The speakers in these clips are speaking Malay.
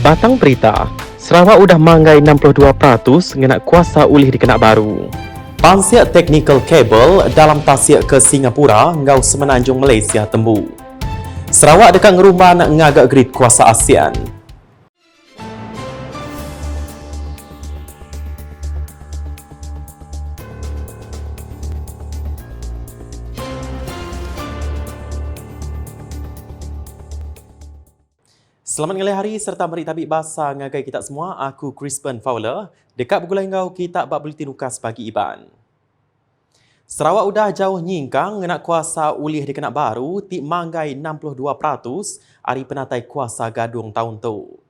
Batang berita, Sarawak udah manggai 62% ngenak kuasa ulih dikenak baru. Pansiak teknikal kabel dalam tasiak ke Singapura ngau semenanjung Malaysia tembu. Sarawak dekat ngerumban ngagak grid kuasa ASEAN. Selamat ngelih hari serta beri tabik bahasa ngagai kita semua. Aku Crispin Fowler. Dekat bergulai ngau kita bak bulletin ukas bagi Iban. Sarawak udah jauh nyingkang ngenak kuasa ulih dikenak baru ti manggai 62% hari penatai kuasa gadung tahun tu.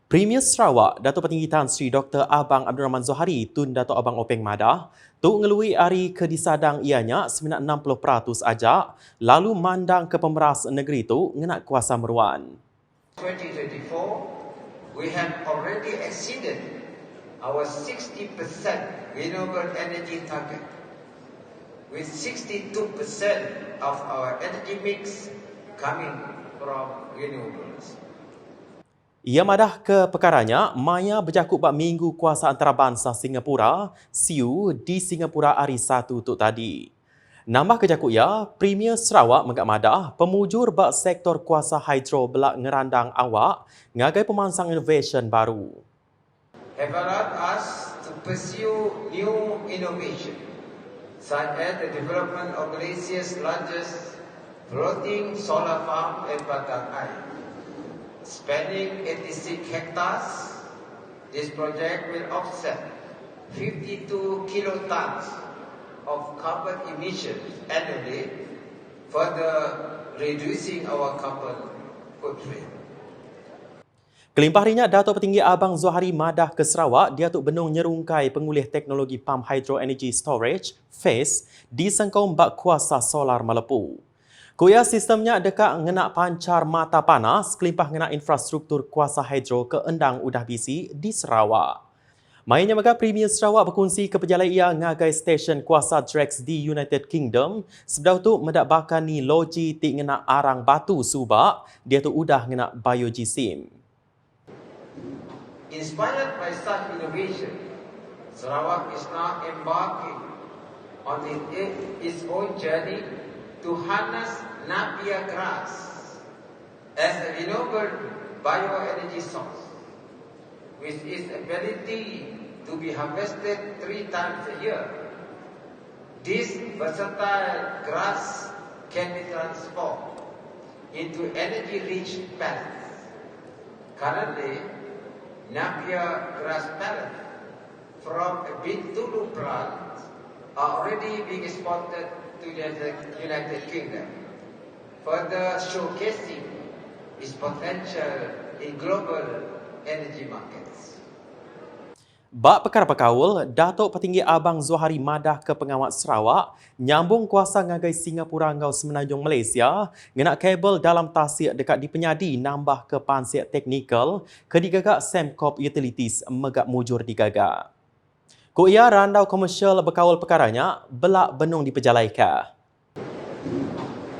Premier Sarawak, Datuk Petinggi Tan Sri Dr. Abang Abdul Rahman Zohari Tun Datuk Abang Openg Madah, tu ngelui hari ke disadang ianya 60% ajak, lalu mandang ke pemeras negeri tu ngenak kuasa meruan. 2024, we have already exceeded our 60% renewable energy target, with 62% of our energy mix coming from renewables. Ia madah ke perkaranya, Maya berjakut bak Minggu Kuasa Antarabangsa Singapura, SIU, di Singapura hari 1 tu tadi. Nambah kejakut ya, Premier Sarawak menggak madah pemujur bak sektor kuasa hidro belak ngerandang awak ngagai pemansang innovation baru. Have allowed us to pursue new innovation, such as the development of Malaysia's largest floating solar farm at Batang Air. Spanning 86 hectares, this project will offset 52 kilotons of carbon emissions annually, further reducing our carbon footprint. Kelimpah rinyak Datuk Petinggi Abang Zohari Madah ke Sarawak, dia tu benung nyerungkai pengulih teknologi pump hydro energy storage, FACE, di sengkau bak kuasa solar Malepu. Kuya sistemnya dekat ngenak pancar mata panas, kelimpah ngenak infrastruktur kuasa hidro ke endang udah bisi di Sarawak. Mainnya mega Premier Sarawak berkongsi ke pejalan ia ngagai stesen kuasa Drex di United Kingdom. Sebelum tu medak bakal ni loji ti ngenak arang batu subak, dia tu udah ngenak biogesim. Inspired by such innovation, Sarawak is now embarking on its own journey to harness Napier grass as a renewable bioenergy source, with its ability to be harvested 3 times a year. This versatile grass can be transformed into energy-rich pellets. Currently, Napier grass pellets from a Bintulu plant are already being exported to the United Kingdom, further showcasing its potential in global energy markets. Bak perkara perkaul, Datuk Petinggi Abang Zohari Madah ke Pengawat Sarawak nyambung kuasa ngagai Singapura ngau semenanjung Malaysia ngenak kabel dalam tasik dekat di penyadi nambah ke pansiak teknikal ke digagak Sembcorp Utilities megak mujur digagak. Ko ia randau komersial berkawal perkaranya belak benung diperjalaika.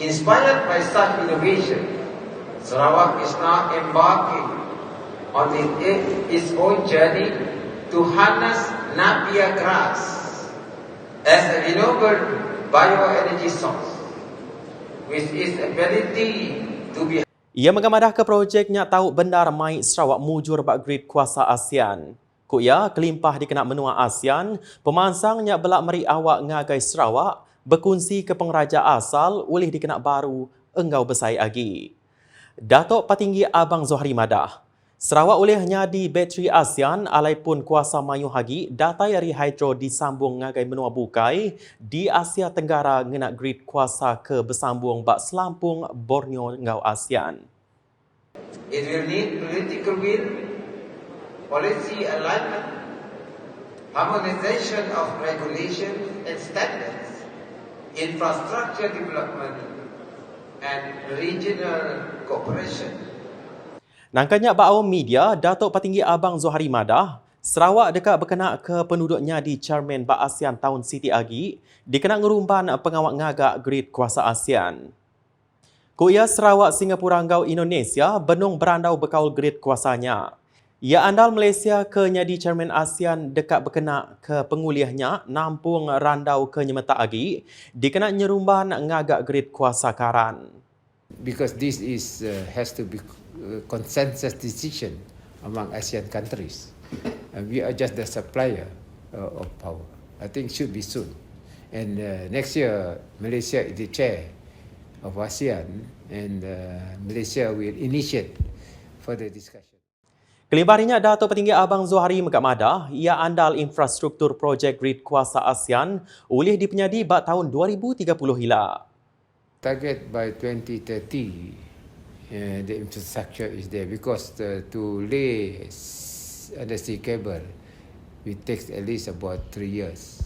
Inspired by such innovation, Sarawak is now embarking on its own journey to harness Napier grass as a renewable bioenergy source, with its ability to be. Ia mengamadah ke projeknya tahu bendar mai Sarawak mujur bak grid kuasa ASEAN. Ko ia kelimpah dikenak menua ASEAN, pemansangnya belak meri awak ngagai Sarawak berkongsi ke pengraja asal ulih dikenak baru enggau besai agi. Datuk Petinggi Abang Zohari Madah, Sarawak ulih nyadi bateri ASEAN alaipun kuasa mayu hagi datai ari hidro disambung ngagai menua bukai di Asia Tenggara ngenak grid kuasa ke bersambung bak Selampung Borneo ngau ASEAN. It will need political will, policy alignment, harmonization of regulations and standards, infrastructure development, and regional cooperation. Nangkanya bak awam media, Datuk Petinggi Abang Zohari Madah, Sarawak dekat berkenak ke penduduknya di Chairman Bak ASEAN tahun Siti Agi, dikenal ngerumban pengawak ngagak grid kuasa ASEAN. Kuya Sarawak Singapura Ngau Indonesia benung berandau bekaul grid kuasanya. Ya andal Malaysia ke nyadi Chairman ASEAN dekat berkenak ke penguliahnya nampung randau ke nyemetak agi dikena nyerumban ngagak grid kuasa karan. Because this is has to be consensus decision among ASEAN countries, and we are just the supplier of power. I think should be soon, and next year Malaysia is the chair of ASEAN, and Malaysia will initiate further discussion. Kelimpahannya Datuk Petinggi Abang Zuhari Megat Madah, ia andal infrastruktur projek grid kuasa ASEAN oleh dipenyadi bak tahun 2030 hilang. Target by 2030, the infrastructure is there because to lay undersea cable, it takes at least about 3 years.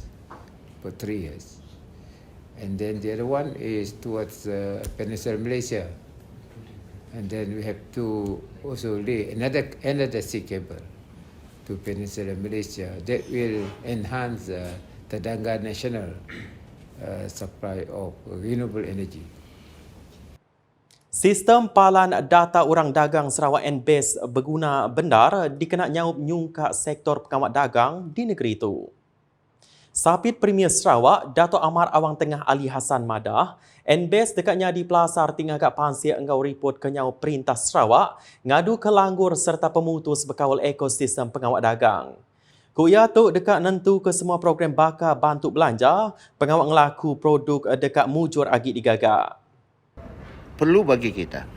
For 3 years. And then the other one is towards Peninsula Malaysia. And then we have to also lay another sea cable to Peninsula Malaysia that will enhance Tadanga National supply of renewable energy. Sistem palan data orang dagang Sarawak NBAS berguna benar dikena nyaup nyungkak sektor pengawat dagang di negeri itu. Sapit Premier Sarawak, Dato' Amar Awang Tengah Ali Hassan Madah, NBAS dekatnya di Pelasar tinggal kat Pansir engkau report kenyau Perintah Sarawak ngadu ke langgur serta pemutus berkawal ekosistem pengawat dagang. Kuya tu dekat nentu ke semua program bakar bantu belanja, pengawat ngelaku produk dekat mujur agi digagak. Perlu bagi kita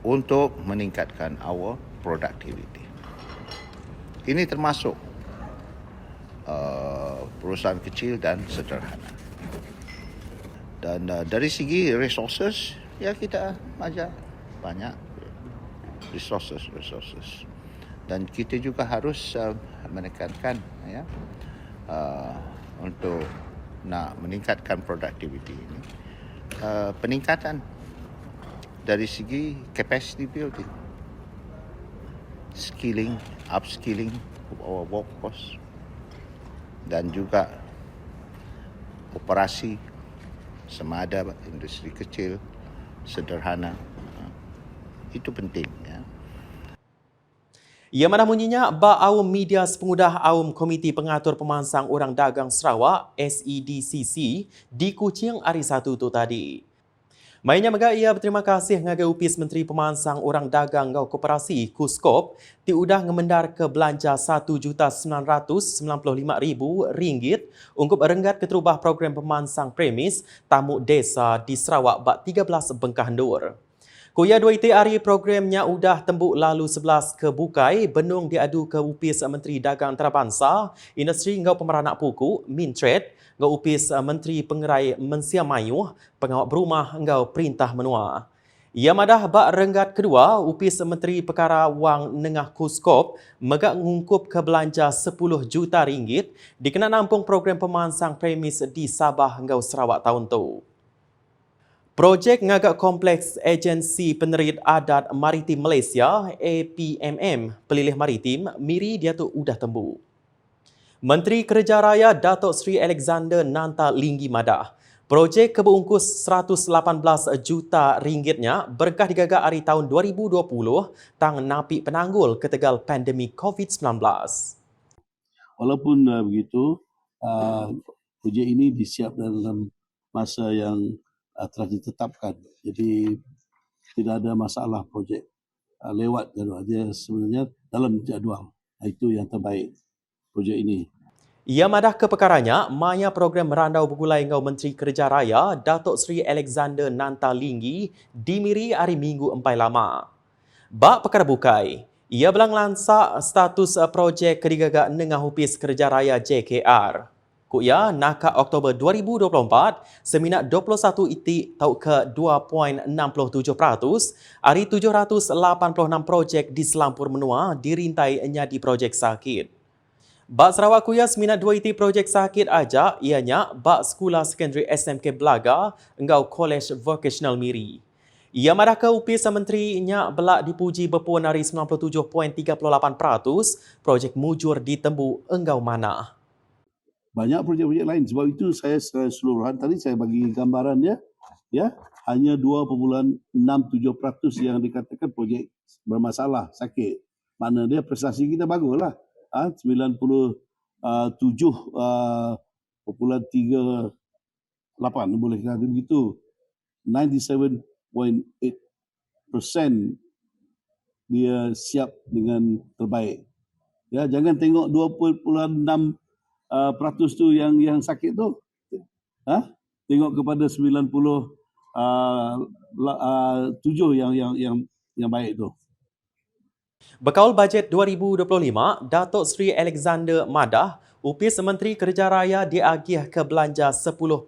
untuk meningkatkan our productivity. Ini termasuk perusahaan kecil dan sederhana. Dan dari segi resources, ya kita ajar banyak resources. Dan kita juga harus menekankan ya untuk nak meningkatkan productivity ini. Peningkatan dari segi capacity building, skilling, upskilling of our workforce, dan juga operasi semada industri kecil, sederhana. Itu penting ya. Ia mana bunyinya ba Aum Media Sepengudah Aum Komiti Pengatur Pemansang Orang Dagang Sarawak SEDCC di Kuching hari Sabtu tu tadi. Mainnya mega ia berterima kasih ngagai upis Menteri Pemansang Orang Dagang Gau Koperasi Kuskop diudah ngemendar ke belanja RM1,995,000 untuk renggat keterubah program pemansang premis tamu desa di Sarawak bak 13 Bengkah Ndur. Kuya 2 hari programnya udah tembuk lalu 11 ke bukai benung diadu ke upis Menteri Dagang Antarabangsa, Industri Ngau Pemeranak Puku, Mintrade, Ngau upis Menteri Pengerai Mensia Mayuh, Pengawat Berumah Ngau Perintah Menua. Ia madah bak renggat kedua, upis Menteri Perkara Wang Nengah Kuskop megak ngungkup ke belanja RM10 juta dikena nampung program pemansang premis di Sabah Ngau Sarawak tahun tu. Projek ngagak kompleks Agensi Penerit Adat Maritim Malaysia APMM Pelilih Maritim Miri dia tu udah tembu. Menteri Kerja Raya Datuk Seri Alexander Nanta Linggi Madah. Projek keberungkus RM118 juta berkah digagak hari tahun 2020 tang napi penanggul ketegal pandemik COVID-19. Walaupun begitu, projek ini disiapkan dalam masa yang telah ditetapkan. Jadi tidak ada masalah projek lewat jadual. Dia sebenarnya dalam jadual. Itu yang terbaik projek ini. Ia madah ke perkaranya, maya program merandau bergulai ngau Menteri Kerja Raya Datuk Seri Alexander Nanta Linggi dimiri hari Minggu empai lama. Bak perkara bukai, ia belang lansak status projek kedigagak Nengah Upis Kerja Raya JKR. Kuya nakak Oktober 2024, seminat 21 itik tau ke 2.67%, hari 786 projek di Selampur Menua dirintai nyadi projek sakit. Bak Sarawak kuya seminat 2 itik projek sakit aja, ianya bak Sekolah Sekondari SMK Belaga, engkau College Vocational Miri. Ia madah ke upis Menteri nya belak dipuji berpuan hari 97.38%, projek mujur ditembu engkau mana. Banyak projek-projek lain. Sebab itu saya secara keseluruhan tadi saya bagi gambarannya, ya. hanya 2.67% yang dikatakan projek bermasalah, sakit. Mana dia prestasi kita baguslah. 97.38 boleh kata begitu. 97.8% dia siap dengan terbaik. Ya, jangan tengok 2.6% tu yang sakit tu. Tengok kepada 97 yang baik tu. Berkaul bajet 2025, Datuk Seri Alexander Madah, UPIS Menteri Kerja Raya diagih ke belanja 10.35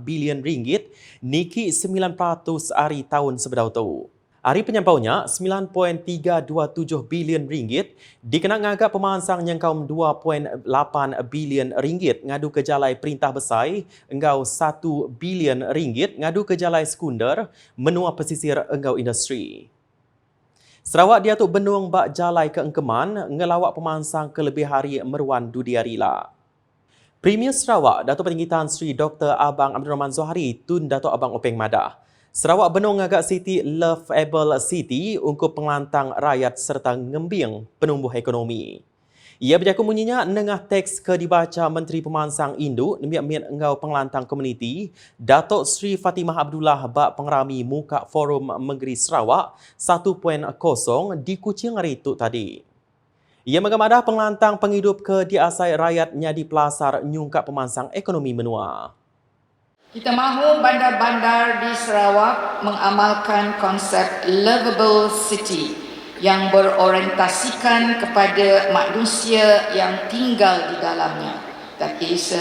bilion ringgit, niki 9% hari tahun sebedau tu. Hari penyampaunya, 9.327 bilion ringgit dikena ngagak pemansang yang kaum 2.8 bilion ringgit ngadu ke jalai perintah besar, engau 1 bilion ringgit ngadu ke jalai sekunder, menua pesisir engau industri. Sarawak Datuk Benung bak jalai keengkeman ngelawak pemansang ke lebih hari meruan Dudiarila. Premier Sarawak Datuk Petinggi Tan Sri Dr. Abang Abdul Rahman Zohari tun Datuk Abang Openg Madah. Sarawak Benung ngagak City Loveable City untuk pengelantang rakyat serta ngembing penumbuh ekonomi. Ia berjakun bunyinya nengah teks ke dibaca Menteri Pemansang Induk nemiak engau pengelantang komuniti Datuk Sri Fatimah Abdullah bak pengerami muka Forum Menggeri Sarawak 1.0 di Kuching hari itu tadi. Ia mengamadah pengelantang penghidup ke diasai rakyat nyadi pelasar nyungkap pemansang ekonomi menua. Kita mahu bandar-bandar di Sarawak mengamalkan konsep Loveable City yang berorientasikan kepada manusia yang tinggal di dalamnya. That is,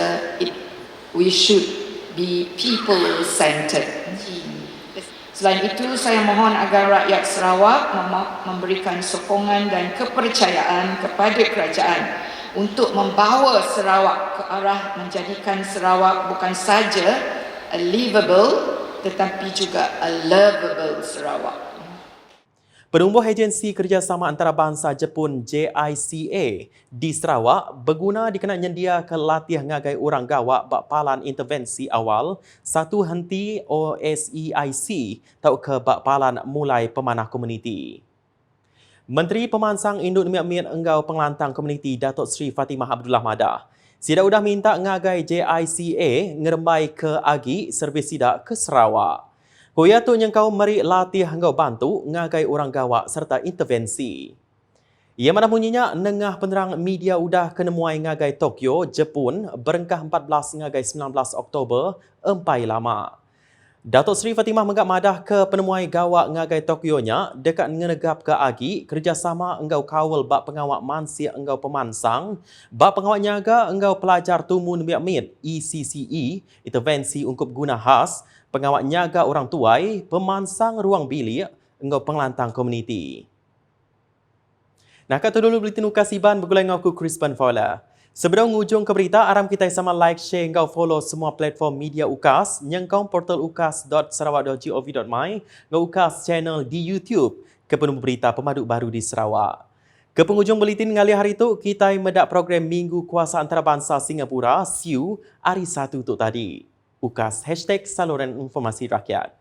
we should be people-centered. Selain itu, saya mohon agar rakyat Sarawak memberikan sokongan dan kepercayaan kepada kerajaan untuk membawa Sarawak ke arah menjadikan Sarawak bukan saja a livable tetapi juga a lovable Sarawak. Penumbuh Agensi Kerjasama Antarabangsa Jepun JICA di Sarawak berguna dikena nyendia ke latih ngagai orang gawak bak palan intervensi awal satu henti OSEIC tau ke bak palan mulai pemanah komuniti. Menteri Pemansang Induk Nemiak Enggau Pengelantang Komuniti Datuk Seri Fatimah Abdullah Madah sida udah minta ngagai JICA ngerembai ke agi servis sida ke Sarawak. Kuya tu yang kau meri latih engkau bantu ngagai orang gawak serta intervensi. Ia mana bunyinya nengah penerang media udah kenemuai ngagai Tokyo, Jepun berengkah 14 ngagai 19 Oktober empai lama. Datuk Seri Fatimah menggap madah ke penemuai gawak ngagai Tokyo-nya dekat ngenegap ke agi kerjasama enggau kawal bak pengawak mansia enggau pemansang, bak pengawak nyaga enggau pelajar tumun biak mit ECCE, intervensi untuk guna khas, pengawak nyaga orang tuai, pemansang ruang bilik, enggau pengelantang komuniti. Nah, kata dulu beli tinuka siban bergulai dengan aku Crispin Fowler. Sebelum ujung ke berita, aram kita sama like, share, engkau follow semua platform media UKAS, nyengkau portal ukas.sarawak.gov.my, ngau UKAS channel di YouTube, ke penuh berita pemaduk baru di Sarawak. Ke penghujung buletin ngali hari itu, kita medak program Minggu Kuasa Antarabangsa Singapura, SIU, hari 1 tu tadi. UKAS, #Saluran Informasi Rakyat.